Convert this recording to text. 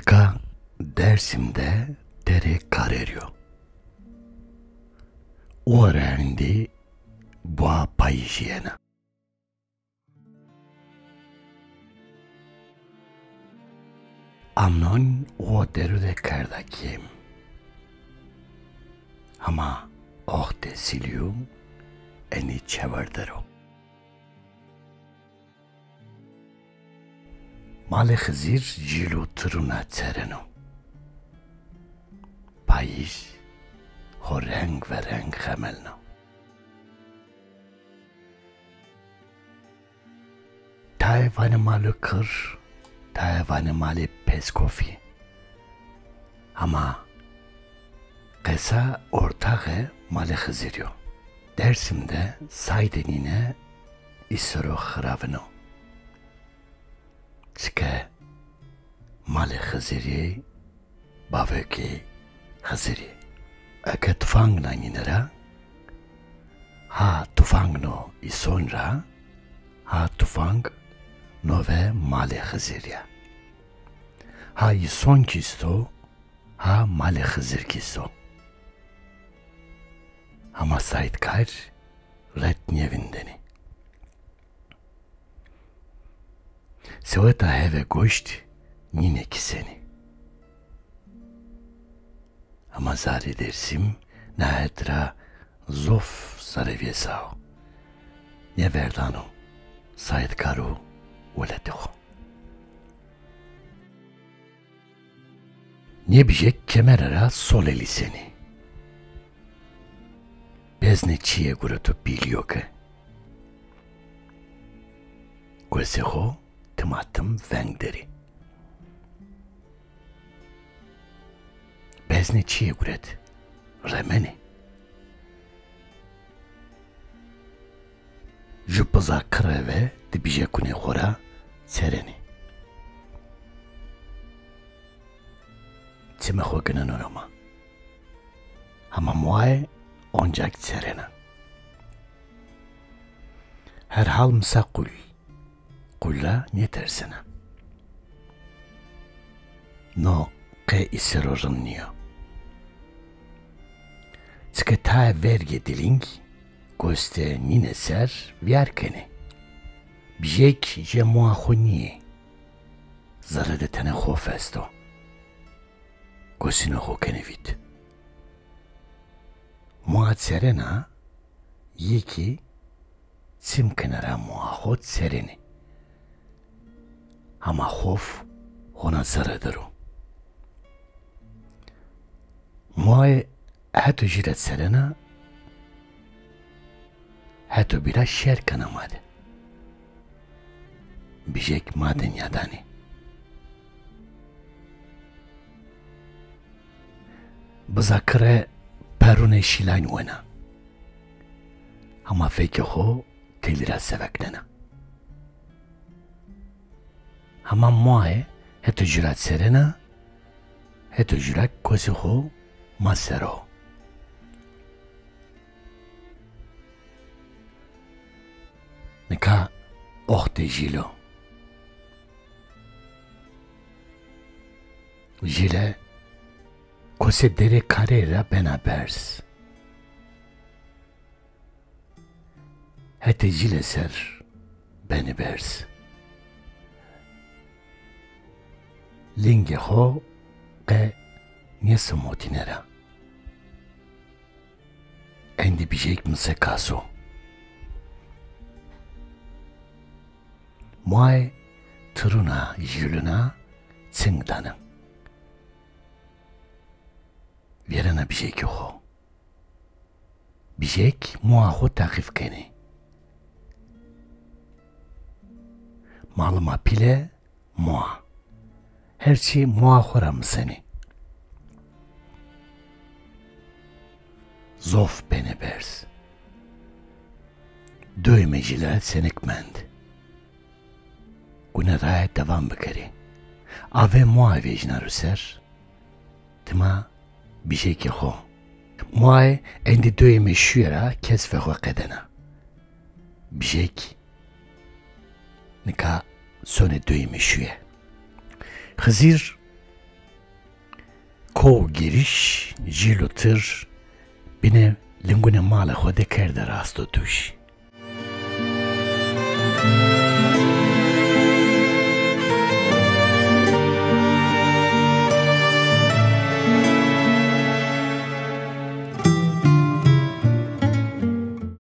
Nika Dersim'de dere kar eriyor. O öğrendi boğa payışıyene. Amnon o derude kardakim. Ama oh de silium eni çevardero. Male Hızır jilu tıruna tereno. Payış ho renk ve renk hemelno. Tayvanı malı kır, tayvanı malı peskofi. Ama kesa ortağı malı Hızıryo. Dersimde saydenine isoro hıravno. Çıke malı Hızırı bavöki Hızırı. Eke tufangna ninera, ha tufangno isonra, ha tufang nove male Hızırya. Ha ison kisto, ha male Hızır kisto. Ama saytkar ret nevindeni. Seveta heve goşt nine kiseni. Ama zari dersim naetra zof zarevjesao. Ne verdano saytkaru uleteho. Ne bijek kemerara sol eliseni. Bezne çiye gurutu bilyoke. Gweseho tımatım vengderi. Bezne çiye guret remeni. Jupıza kreve dibije kune hora sereni. Çime hogenen orama. Ama muay oncak serena. Her hal msa kul. Kulla ne tersene. No ke iserorun niyo. Sketa verge diling goste nine ser vierkeni. Bijek je muahuni. Zarade tene khofesto. Gosino hokenevit. Muat serena yeki sim kenara muahot sereni. Ama hof ona zaradero. Muay هاتو جيرت سرنا هاتو بلا شركة نماد بيجيك مادن ياداني بذاكرة بارون شيلاين ونا هما فيك خو تلرا سبكننا هما مواه هاتو جيرت سرنا هاتو جيرت كوزي خو مسرو Nika ohte jilo. Jile kose dere karera benabers. Hete jile ser benibers. Linge ho ke niesamotinera. Endi bijek mse kaso. Muay tıruna jülüna tsingdanın. Verena bijek yok. Bijek muahu takif keni. Malıma pile mua. Her şey muahuram seni. Zof beni bers. Döymeciler senikmend. Gune raya devam bikari. Ave muavej naruser. Tima bijek yok. Muay endi döyme şüyera kesfe ho kedena. Bijek nika söne döyme şüye. Hızır تو گریش جیلوتر بینه لنگون مال خود کرده راست و دوش.